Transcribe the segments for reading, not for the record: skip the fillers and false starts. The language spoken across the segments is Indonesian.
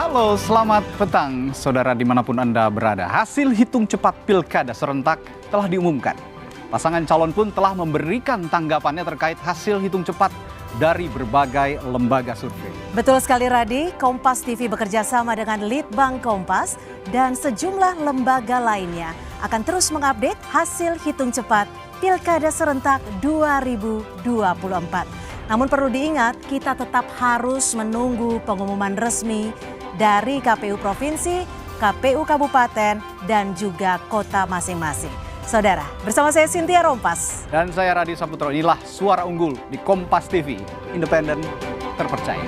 Halo, selamat petang saudara dimanapun Anda berada. Hasil hitung cepat Pilkada serentak telah diumumkan. Pasangan calon pun telah memberikan tanggapannya terkait hasil hitung cepat dari berbagai lembaga survei. Betul sekali Radi, Kompas TV bekerja sama dengan Litbang Kompas dan sejumlah lembaga lainnya akan terus mengupdate hasil hitung cepat Pilkada serentak 2024. Namun perlu diingat, kita tetap harus menunggu pengumuman resmi dari KPU Provinsi, KPU Kabupaten, dan juga kota masing-masing. Saudara, bersama saya Cynthia Rompas. Dan saya Radi Saputro, inilah suara unggul di Kompas TV, independen, terpercaya.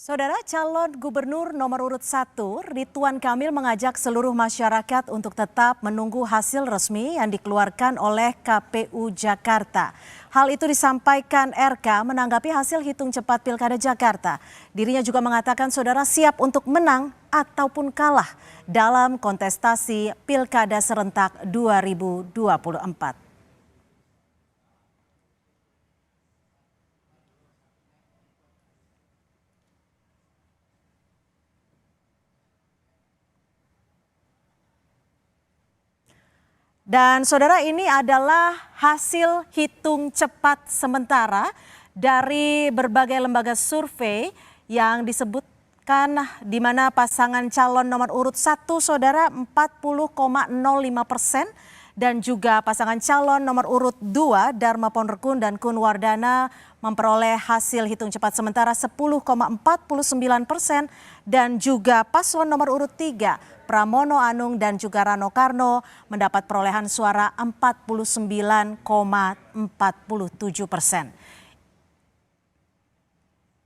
Saudara, calon gubernur nomor urut 1 Ridwan Kamil mengajak seluruh masyarakat untuk tetap menunggu hasil resmi yang dikeluarkan oleh KPU Jakarta. Hal itu disampaikan RK menanggapi hasil hitung cepat Pilkada Jakarta. Dirinya juga mengatakan saudara siap untuk menang ataupun kalah dalam kontestasi Pilkada serentak 2024. Dan saudara, ini adalah hasil hitung cepat sementara dari berbagai lembaga survei yang disebutkan di mana pasangan calon nomor urut 1 saudara 40,05% dan juga pasangan calon nomor urut 2 Dharma Ponrekun dan Kun Wardana memperoleh hasil hitung cepat sementara 10,49% dan juga paslon nomor urut 3 Pramono Anung dan juga Rano Karno mendapat perolehan suara 49,47%.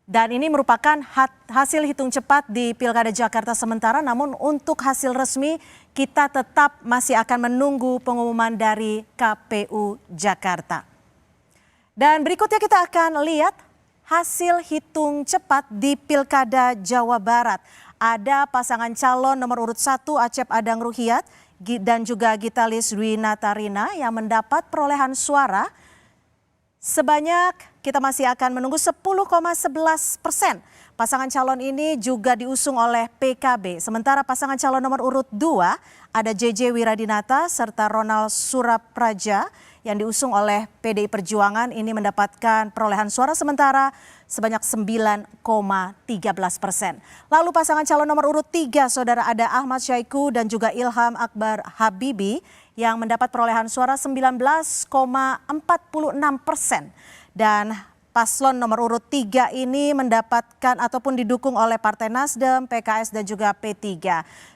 Dan ini merupakan hasil hitung cepat di Pilkada Jakarta sementara, namun untuk hasil resmi kita tetap masih akan menunggu pengumuman dari KPU Jakarta. Dan berikutnya kita akan lihat hasil hitung cepat di Pilkada Jawa Barat. Ada pasangan calon nomor urut 1 Acep Adang Ruhiat dan juga Gitalis Dwi Natarina yang mendapat perolehan suara sebanyak, kita masih akan menunggu 10,11%. Pasangan calon ini juga diusung oleh PKB. Sementara pasangan calon nomor urut 2 ada JJ Wiradinata serta Ronald Surapraja yang diusung oleh PDI Perjuangan ini mendapatkan perolehan suara sementara sebanyak 9,13%. Lalu pasangan calon nomor urut 3 saudara ada Ahmad Syaiqo dan juga Ilham Akbar Habibi yang mendapat perolehan suara 19,46%. Dan paslon nomor urut 3 ini mendapatkan ataupun didukung oleh Partai Nasdem, PKS dan juga P3.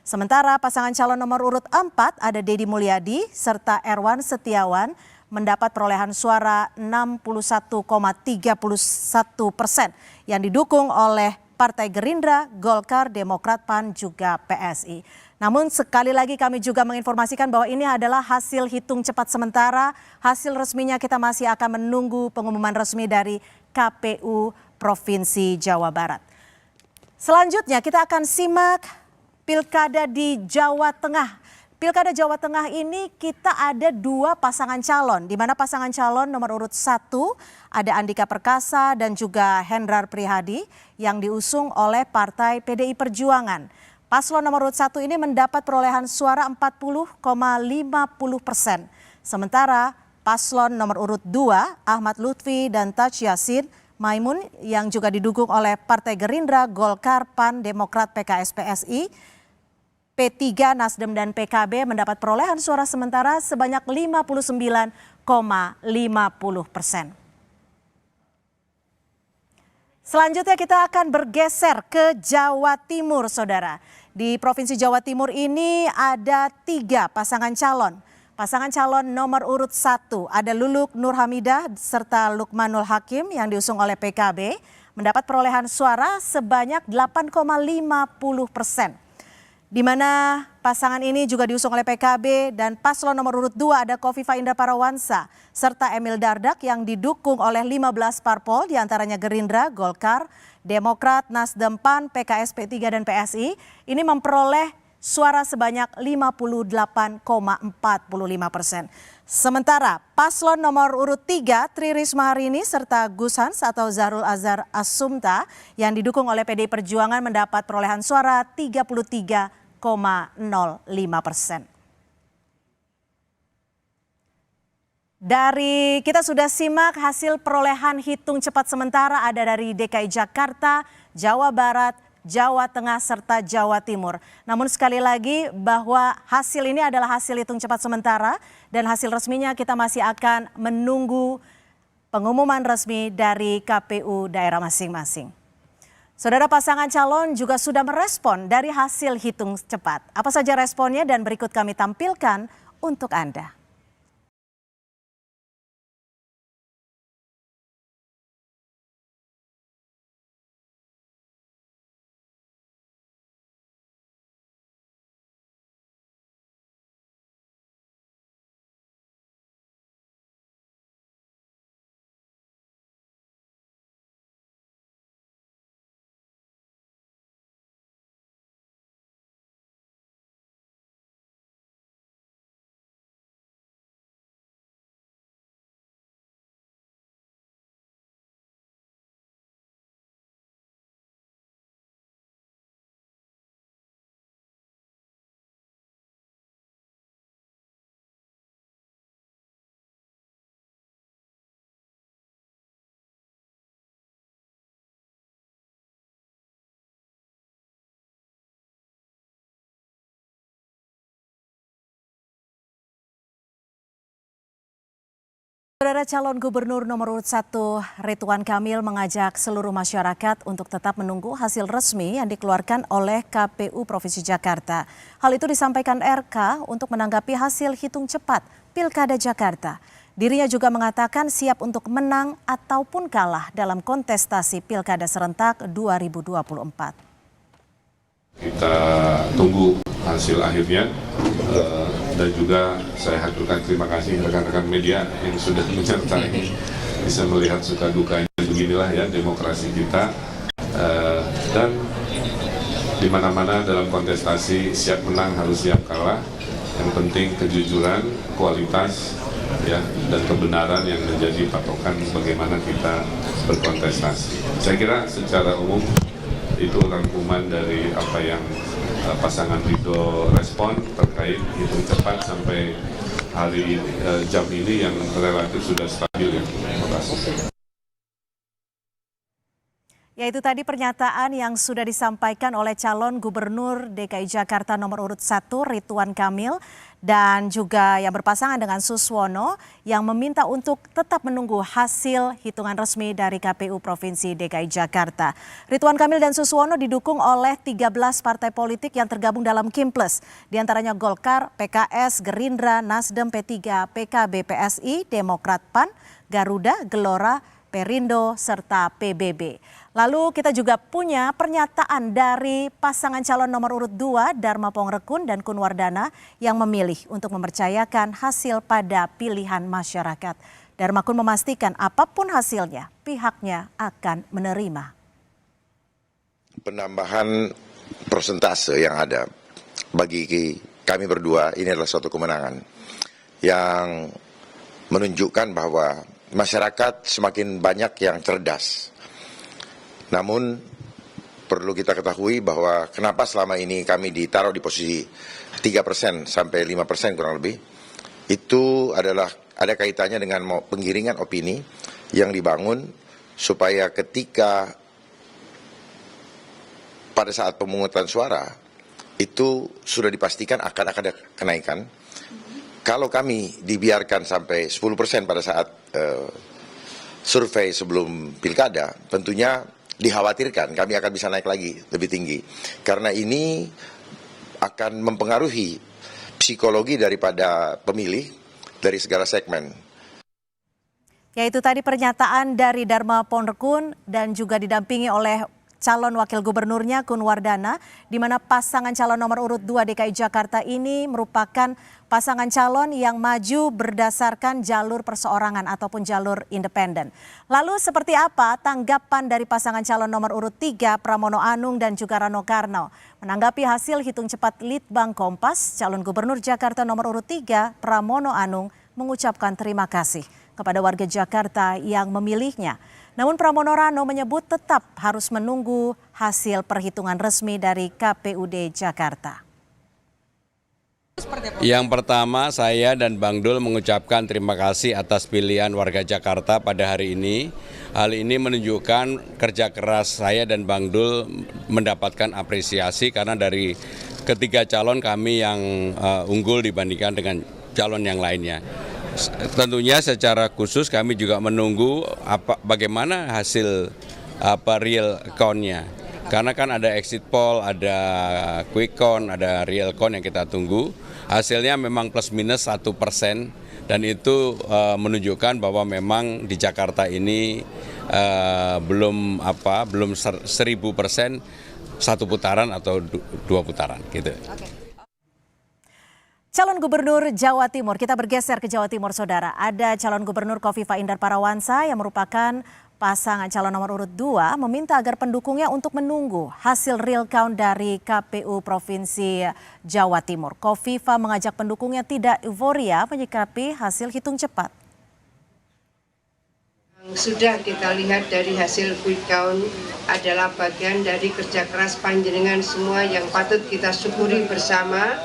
Sementara pasangan calon nomor urut 4 ada Deddy Mulyadi serta Erwan Setiawan mendapat perolehan suara 61,31% yang didukung oleh Partai Gerindra, Golkar, Demokrat, PAN, juga PSI. Namun sekali lagi kami juga menginformasikan bahwa ini adalah hasil hitung cepat sementara. Hasil resminya kita masih akan menunggu pengumuman resmi dari KPU Provinsi Jawa Barat. Selanjutnya kita akan simak Pilkada di Jawa Tengah. Pilkada Jawa Tengah ini kita ada 2 pasangan calon, di mana pasangan calon nomor urut 1 ada Andika Perkasa dan juga Hendrar Prihadi yang diusung oleh Partai PDI Perjuangan. Paslon nomor urut 1 ini mendapat perolehan suara 40,50%. Sementara paslon nomor urut 2 Ahmad Lutfi dan Taj Yassin Maimun yang juga didukung oleh Partai Gerindra, Golkar, PAN, Demokrat, PKS, PSI, P3, Nasdem dan PKB mendapat perolehan suara sementara sebanyak 59,50%. Selanjutnya kita akan bergeser ke Jawa Timur, saudara. Di Provinsi Jawa Timur ini ada 3 pasangan calon. Pasangan calon nomor urut 1 ada Luluk Nur Hamidah serta Lukmanul Hakim yang diusung oleh PKB mendapat perolehan suara sebanyak 8,50%. di mana pasangan ini juga diusung oleh PKB dan paslon nomor urut 2 ada Kofifa Indar Parawansa serta Emil Dardak yang didukung oleh 15 parpol diantaranya Gerindra, Golkar, Demokrat, Nasdem, PAN, PKS, P3 dan PSI ini memperoleh suara sebanyak 58,45%. Sementara paslon nomor urut 3 Tri Risma hari ini serta Gus Hans atau Zahrul Azhar Asumta yang didukung oleh PDI Perjuangan mendapat perolehan suara 33,05%. Dari kita sudah simak hasil perolehan hitung cepat sementara ada dari DKI Jakarta, Jawa Barat, Jawa Tengah serta Jawa Timur. Namun sekali lagi bahwa hasil ini adalah hasil hitung cepat sementara dan hasil resminya kita masih akan menunggu pengumuman resmi dari KPU daerah masing-masing. Saudara, pasangan calon juga sudah merespon dari hasil hitung cepat. Apa saja responnya dan berikut kami tampilkan untuk Anda. Saudara, calon gubernur nomor urut 1 Ridwan Kamil mengajak seluruh masyarakat untuk tetap menunggu hasil resmi yang dikeluarkan oleh KPU Provinsi Jakarta. Hal itu disampaikan RK untuk menanggapi hasil hitung cepat Pilkada Jakarta. Dirinya juga mengatakan siap untuk menang ataupun kalah dalam kontestasi Pilkada serentak 2024. Kita tunggu hasil akhirnya dan juga saya haturkan terima kasih rekan-rekan media yang sudah menyertai, bisa melihat suka dukanya. Beginilah ya demokrasi kita, dan di mana-mana dalam kontestasi siap menang harus siap kalah. Yang penting kejujuran, kualitas ya, dan kebenaran yang menjadi patokan bagaimana kita berkontestasi. Saya kira secara umum itu rangkuman dari apa yang pasangan Ridho respon terkait hitung cepat sampai hari jam ini yang relatif sudah stabil ya. Terima kasih. Ya, itu tadi pernyataan yang sudah disampaikan oleh calon gubernur DKI Jakarta nomor urut 1 Ridwan Kamil dan juga yang berpasangan dengan Suswono yang meminta untuk tetap menunggu hasil hitungan resmi dari KPU Provinsi DKI Jakarta. Ridwan Kamil dan Suswono didukung oleh 13 partai politik yang tergabung dalam Kimples, diantaranya Golkar, PKS, Gerindra, Nasdem, P3, PKB, PSI, Demokrat, PAN, Garuda, Gelora, Perindo, serta PBB. Lalu kita juga punya pernyataan dari pasangan calon nomor urut 2 Dharma Pongrekun dan Kun Wardana yang memilih untuk mempercayakan hasil pada pilihan masyarakat. Dharma Kun memastikan apapun hasilnya pihaknya akan menerima. Penambahan persentase yang ada bagi kami berdua ini adalah suatu kemenangan yang menunjukkan bahwa masyarakat semakin banyak yang cerdas. Namun perlu kita ketahui bahwa kenapa selama ini kami ditaruh di posisi 3% sampai 5% kurang lebih, itu adalah ada kaitannya dengan penggiringan opini yang dibangun supaya ketika pada saat pemungutan suara itu sudah dipastikan akan ada kenaikan. Kalau kami dibiarkan sampai 10% pada saat survei sebelum pilkada, tentunya dikhawatirkan kami akan bisa naik lagi lebih tinggi. Karena ini akan mempengaruhi psikologi daripada pemilih dari segala segmen. Yaitu tadi pernyataan dari Dharma Pongrekun dan juga didampingi oleh calon wakil gubernurnya Kun Wardana, di mana pasangan calon nomor urut 2 DKI Jakarta ini merupakan pasangan calon yang maju berdasarkan jalur perseorangan ataupun jalur independen. Lalu seperti apa tanggapan dari pasangan calon nomor urut 3 Pramono Anung dan juga Rano Karno? Menanggapi hasil hitung cepat Litbang Kompas, calon gubernur Jakarta nomor urut 3 Pramono Anung mengucapkan terima kasih kepada warga Jakarta yang memilihnya. Namun Pramono Rano menyebut tetap harus menunggu hasil perhitungan resmi dari KPUD Jakarta. Yang pertama, saya dan Bang Dul mengucapkan terima kasih atas pilihan warga Jakarta pada hari ini. Hal ini menunjukkan kerja keras saya dan Bang Dul mendapatkan apresiasi karena dari ketiga calon kami yang unggul dibandingkan dengan calon yang lainnya. Tentunya secara khusus kami juga menunggu bagaimana hasil real count-nya. Karena kan ada exit poll, ada quick count, ada real count yang kita tunggu. Hasilnya memang plus minus 1% dan itu menunjukkan bahwa memang di Jakarta ini belum 1000% satu putaran atau dua putaran gitu. Calon Gubernur Jawa Timur, kita bergeser ke Jawa Timur, Saudara. Ada calon Gubernur Kofifa Indar Parawansa yang merupakan pasangan calon nomor urut 2 meminta agar pendukungnya untuk menunggu hasil real count dari KPU Provinsi Jawa Timur. Kofifa mengajak pendukungnya tidak euforia menyikapi hasil hitung cepat. Sudah kita lihat dari hasil quick count adalah bagian dari kerja keras panjenengan semua yang patut kita syukuri bersama,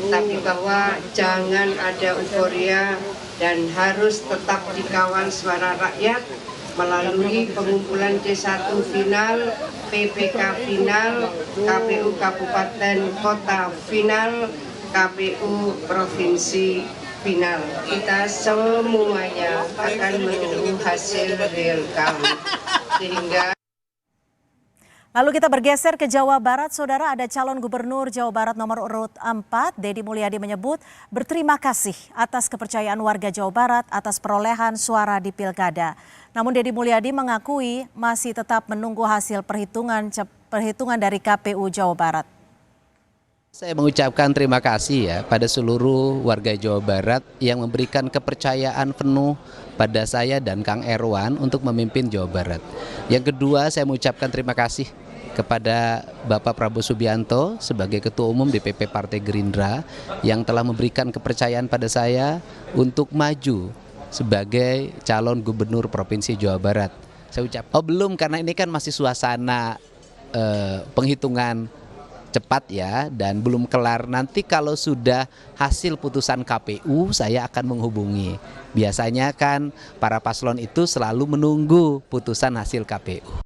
tapi bahwa jangan ada euforia dan harus tetap dikawal suara rakyat melalui pengumpulan C1 final, PPK final, KPU Kabupaten Kota final, KPU Provinsi final. Kita semuanya akan menunggu hasil real count. Sehingga Lalu kita bergeser ke Jawa Barat, Saudara. Ada calon gubernur Jawa Barat nomor urut 4, Deddy Mulyadi menyebut berterima kasih atas kepercayaan warga Jawa Barat atas perolehan suara di Pilkada. Namun Deddy Mulyadi mengakui masih tetap menunggu hasil perhitungan dari KPU Jawa Barat. Saya mengucapkan terima kasih ya pada seluruh warga Jawa Barat yang memberikan kepercayaan penuh pada saya dan Kang Erwan untuk memimpin Jawa Barat. Yang kedua, saya mengucapkan terima kasih kepada Bapak Prabowo Subianto sebagai Ketua Umum DPP Partai Gerindra yang telah memberikan kepercayaan pada saya untuk maju sebagai calon gubernur Provinsi Jawa Barat. Saya ucap, belum, karena ini kan masih suasana penghitungan cepat ya, dan belum kelar. Nanti kalau sudah hasil putusan KPU saya akan menghubungi. Biasanya kan para paslon itu selalu menunggu putusan hasil KPU.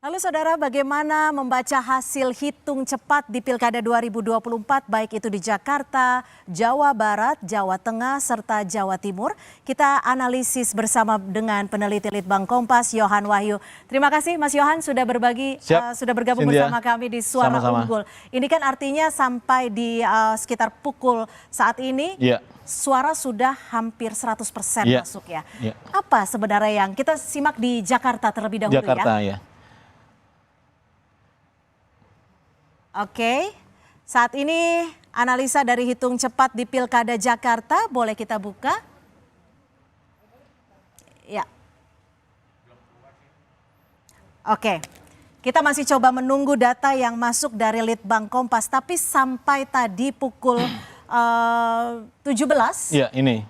Lalu Saudara, bagaimana membaca hasil hitung cepat di Pilkada 2024 baik itu di Jakarta, Jawa Barat, Jawa Tengah, serta Jawa Timur? Kita analisis bersama dengan peneliti Litbang Kompas, Yohan Wahyu. Terima kasih Mas Yohan sudah berbagi, sudah bergabung Cynthia, bersama kami di Suara sama-sama. Unggul. Ini kan artinya sampai di sekitar pukul saat ini, suara sudah hampir 100% masuk ya. Apa sebenarnya yang kita simak di Jakarta terlebih dahulu Jakarta, ya? Oke, saat ini analisa dari hitung cepat di Pilkada Jakarta, boleh kita buka? Ya. Oke, kita masih coba menunggu data yang masuk dari Litbang Kompas, tapi sampai tadi pukul 17. Iya, ini.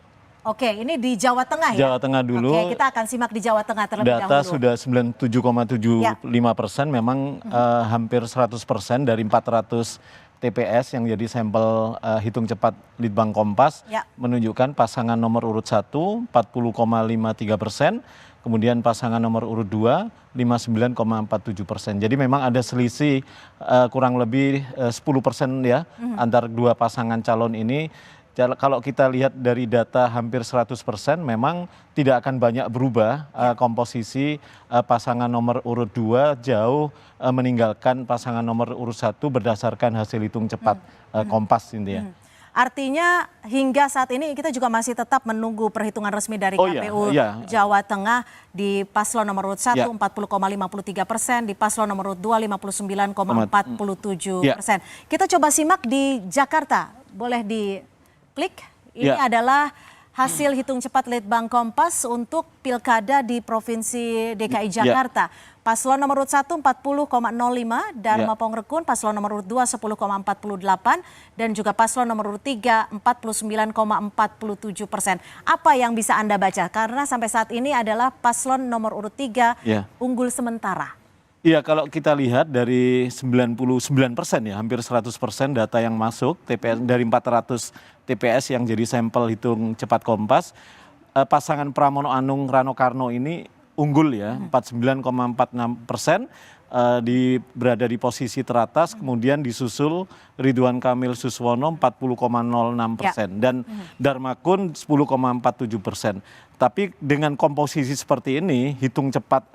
Oke, ini di Jawa Tengah ya? Jawa Tengah dulu. Oke, kita akan simak di Jawa Tengah terlebih dahulu. Data sudah 97,75%, memang hampir 100% dari 400 TPS yang jadi sampel hitung cepat Litbang Kompas menunjukkan pasangan nomor urut 1 40,53%, kemudian pasangan nomor urut 2 59,47%. Jadi memang ada selisih kurang lebih 10% ya antar dua pasangan calon ini. Kalau kita lihat dari data hampir 100%, memang tidak akan banyak berubah komposisi pasangan nomor urut 2 jauh meninggalkan pasangan nomor urut 1 berdasarkan hasil hitung cepat Kompas ini ya. Artinya hingga saat ini kita juga masih tetap menunggu perhitungan resmi dari KPU Jawa Tengah di paslon nomor urut 1 40,53%, di paslon nomor urut 2 59,47%. Kita coba simak di Jakarta. Boleh diklik. Ini adalah hasil hitung cepat Litbang Kompas untuk pilkada di Provinsi DKI Jakarta. Paslon nomor urut 1 40,05, Dharma Pongrekun, paslon nomor urut 2 10,48, dan juga paslon nomor urut 3 49,47%. Apa yang bisa Anda baca? Karena sampai saat ini adalah paslon nomor urut 3 unggul sementara. Iya, kalau kita lihat dari 99% ya, hampir 100% data yang masuk TPS dari 400 TPS yang jadi sampel hitung cepat Kompas, pasangan Pramono Anung Rano Karno ini unggul ya, 49,46%, berada di posisi teratas, kemudian disusul Ridwan Kamil Suswono 40,06% dan Dharma Kun 10,47%. Tapi dengan komposisi seperti ini, hitung cepat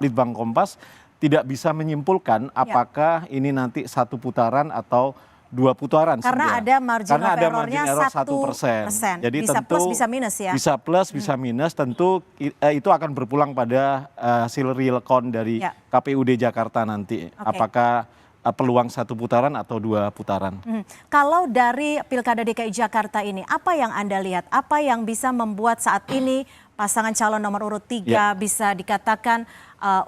Litbang Kompas tidak bisa menyimpulkan apakah ini nanti satu putaran atau dua putaran. Karena ada margin of error-nya 1%. Jadi bisa tentu plus bisa minus ya. Bisa plus bisa minus, tentu itu akan berpulang pada hasil real count dari KPUD Jakarta nanti. Apakah peluang satu putaran atau dua putaran. Kalau dari Pilkada DKI Jakarta ini, apa yang Anda lihat? Apa yang bisa membuat saat ini pasangan calon nomor urut 3 bisa dikatakan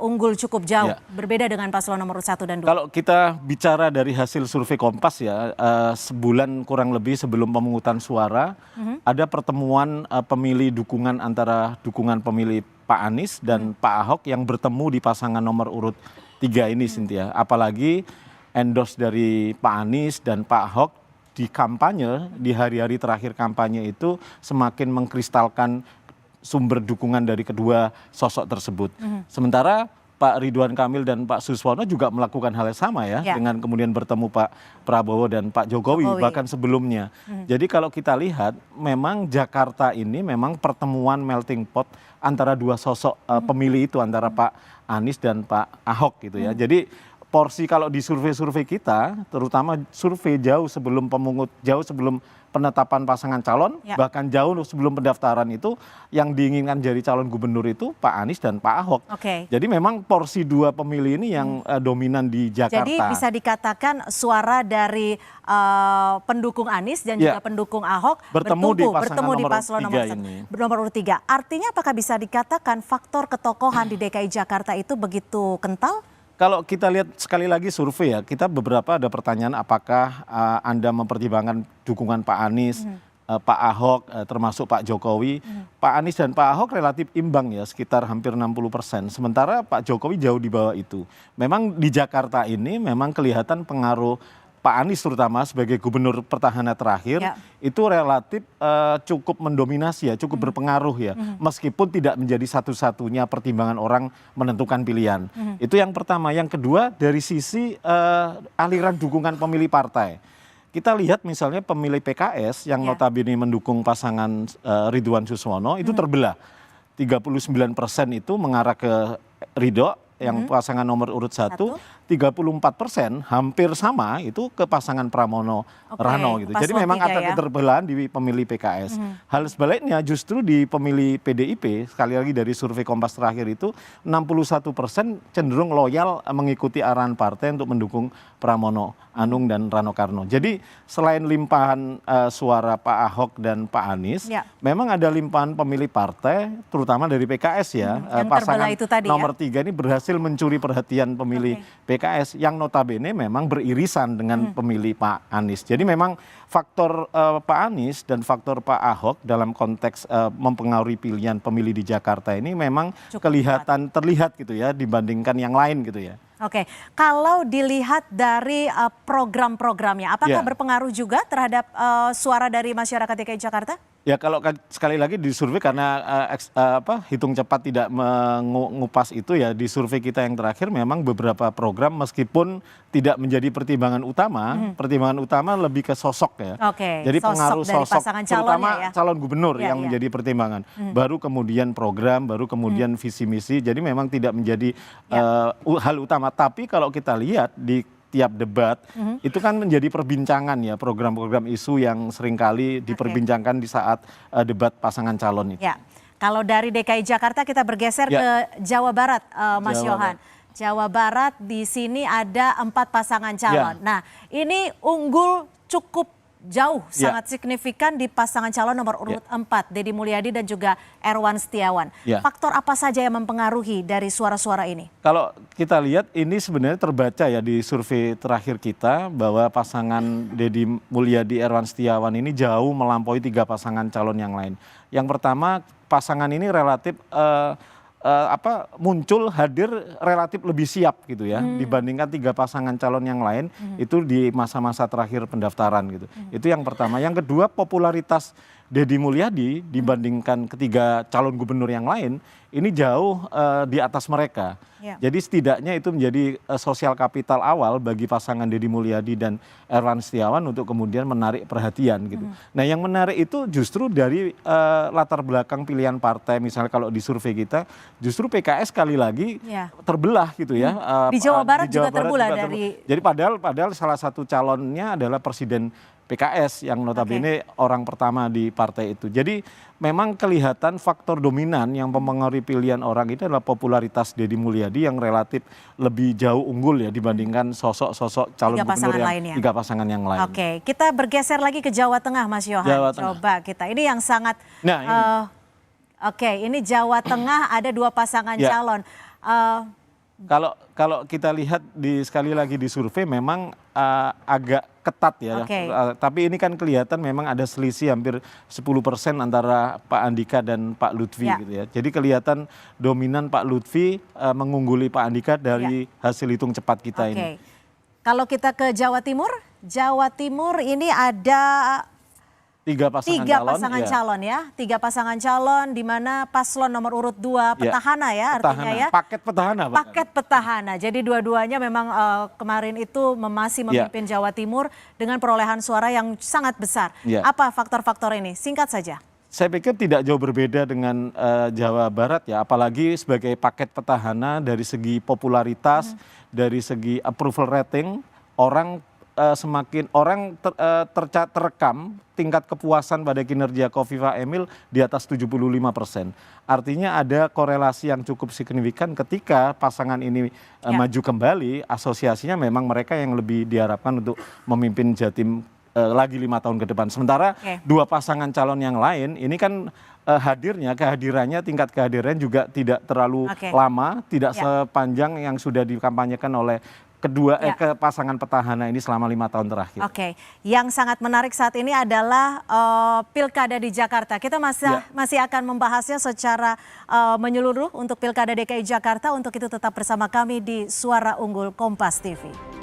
unggul cukup jauh, berbeda dengan paslon nomor urut 1 dan 2? Kalau kita bicara dari hasil survei Kompas ya, sebulan kurang lebih sebelum pemungutan suara, ada pertemuan pemilih dukungan antara dukungan pemilih Pak Anies dan Pak Ahok yang bertemu di pasangan nomor urut 3 ini, Cynthia. Apalagi endorse dari Pak Anies dan Pak Ahok di kampanye, di hari-hari terakhir kampanye itu semakin mengkristalkan sumber dukungan dari kedua sosok tersebut. Sementara Pak Ridwan Kamil dan Pak Suswono juga melakukan hal yang sama ya, dengan kemudian bertemu Pak Prabowo dan Pak Jokowi bahkan sebelumnya. Jadi kalau kita lihat memang Jakarta ini memang pertemuan melting pot antara dua sosok pemilih itu, antara Pak Anies dan Pak Ahok gitu ya. Jadi porsi kalau di survei-survei kita, terutama survei jauh sebelum penetapan pasangan calon, bahkan jauh sebelum pendaftaran itu, yang diinginkan jadi calon gubernur itu Pak Anies dan Pak Ahok. Jadi memang porsi dua pemilih ini yang dominan di Jakarta. Jadi bisa dikatakan suara dari pendukung Anies dan juga pendukung Ahok bertemu di paslon nomor urut 3. Artinya apakah bisa dikatakan faktor ketokohan di DKI Jakarta itu begitu kental? Kalau kita lihat sekali lagi survei ya, kita beberapa ada pertanyaan apakah Anda mempertimbangkan dukungan Pak Anies, Pak Ahok, termasuk Pak Jokowi. Pak Anies dan Pak Ahok relatif imbang ya, sekitar hampir 60%. Sementara Pak Jokowi jauh di bawah itu. Memang di Jakarta ini memang kelihatan pengaruh Pak Anies terutama sebagai gubernur petahana terakhir itu relatif cukup mendominasi ya, cukup berpengaruh ya, meskipun tidak menjadi satu-satunya pertimbangan orang menentukan pilihan. Itu yang pertama. Yang kedua dari sisi aliran dukungan pemilih partai. Kita lihat misalnya pemilih PKS yang notabene mendukung pasangan Ridwan Suswono itu terbelah. 39% itu mengarah ke Ridho yang pasangan nomor urut 1, 34% hampir sama itu ke pasangan Pramono Rano gitu. Jadi memang ada keterbelahan di pemilih PKS. Hal sebaliknya justru di pemilih PDIP, sekali lagi dari survei Kompas terakhir itu 61% cenderung loyal mengikuti arahan partai untuk mendukung Pramono Anung dan Rano Karno. Jadi selain limpahan suara Pak Ahok dan Pak Anies, memang ada limpahan pemilih partai terutama dari PKS ya. Pasangan itu tadi, nomor 3 ini berhasil mencuri perhatian pemilih PKS yang notabene memang beririsan dengan pemilih Pak Anies. Jadi memang faktor Pak Anies dan faktor Pak Ahok dalam konteks mempengaruhi pilihan pemilih di Jakarta ini memang terlihat gitu ya dibandingkan yang lain gitu ya. Oke, kalau dilihat dari program-programnya, apakah berpengaruh juga terhadap suara dari masyarakat DKI Jakarta? Ya kalau sekali lagi di survei karena hitung cepat tidak mengupas itu ya, di survei kita yang terakhir memang beberapa program meskipun tidak menjadi pertimbangan utama lebih ke sosok ya. Jadi pengaruh sosok terutama calon gubernur yang menjadi pertimbangan. Baru kemudian program, baru kemudian visi misi. Jadi memang tidak menjadi hal utama. Tapi kalau kita lihat di setiap debat itu kan menjadi perbincangan ya, program-program isu yang seringkali diperbincangkan di saat debat pasangan calon itu. Ya, kalau dari DKI Jakarta kita bergeser Ya. ke Jawa Barat, Mas Jawa Yohan. Jawa Barat di sini ada 4 pasangan calon. Nah, ini unggul cukup jauh, sangat signifikan di pasangan calon nomor urut 4, Deddy Mulyadi dan juga Erwan Setiawan. Faktor apa saja yang mempengaruhi dari suara-suara ini? Kalau kita lihat ini sebenarnya terbaca ya di survei terakhir kita bahwa pasangan Deddy Mulyadi Erwan Setiawan ini jauh melampaui 3 pasangan calon yang lain. Yang pertama, pasangan ini relatif muncul hadir relatif lebih siap gitu ya dibandingkan 3 pasangan calon yang lain itu di masa-masa terakhir pendaftaran gitu. Itu yang pertama. Yang kedua, popularitas Deddy Mulyadi dibandingkan ketiga calon gubernur yang lain ini jauh di atas mereka. Jadi setidaknya itu menjadi sosial kapital awal bagi pasangan Deddy Mulyadi dan Erwan Setiawan untuk kemudian menarik perhatian gitu. Nah, yang menarik itu justru dari latar belakang pilihan partai. Misalnya kalau di survei kita justru PKS sekali lagi terbelah gitu ya. Di Jawa Barat di Jawa juga terbelah dari. Jadi padahal salah satu calonnya adalah Presiden PKS yang notabene orang pertama di partai itu. Jadi memang kelihatan faktor dominan yang mempengaruhi pilihan orang itu adalah popularitas Deddy Mulyadi yang relatif lebih jauh unggul ya dibandingkan sosok-sosok calon gubernur yang 3 pasangan yang lain. Oke, kita bergeser lagi ke Jawa Tengah, Mas Yohan. Jawa Tengah. Coba kita, ini yang sangat. Nah, ini Jawa Tengah ada 2 pasangan calon. Kalau kita lihat sekali lagi di survei memang agak ketat ya. Tapi ini kan kelihatan memang ada selisih hampir 10% antara Pak Andika dan Pak Lutfi gitu ya. Jadi kelihatan dominan Pak Lutfi mengungguli Pak Andika dari hasil hitung cepat kita ini. Kalau kita ke Jawa Timur ini ada 3 pasangan calon ya. 3 pasangan calon di mana paslon nomor urut 2 petahana ya artinya ya. Paket petahana. Paket petahana. Jadi dua-duanya memang kemarin itu masih memimpin Jawa Timur dengan perolehan suara yang sangat besar. Apa faktor-faktor ini? Singkat saja. Saya pikir tidak jauh berbeda dengan Jawa Barat ya. Apalagi sebagai paket petahana dari segi popularitas, dari segi approval rating, semakin orang terekam tingkat kepuasan pada kinerja Khofifah Emil di atas 75%. Artinya ada korelasi yang cukup signifikan ketika pasangan ini maju kembali, asosiasinya memang mereka yang lebih diharapkan untuk memimpin Jatim lagi 5 tahun ke depan. Sementara 2 pasangan calon yang lain ini kan kehadirannya tingkat kehadiran juga tidak terlalu lama, tidak sepanjang yang sudah dikampanyekan oleh ke pasangan petahana ini selama 5 tahun terakhir. Yang sangat menarik saat ini adalah Pilkada di Jakarta. Kita masih akan membahasnya secara menyeluruh untuk Pilkada DKI Jakarta. Untuk itu tetap bersama kami di Suara Unggul Kompas TV.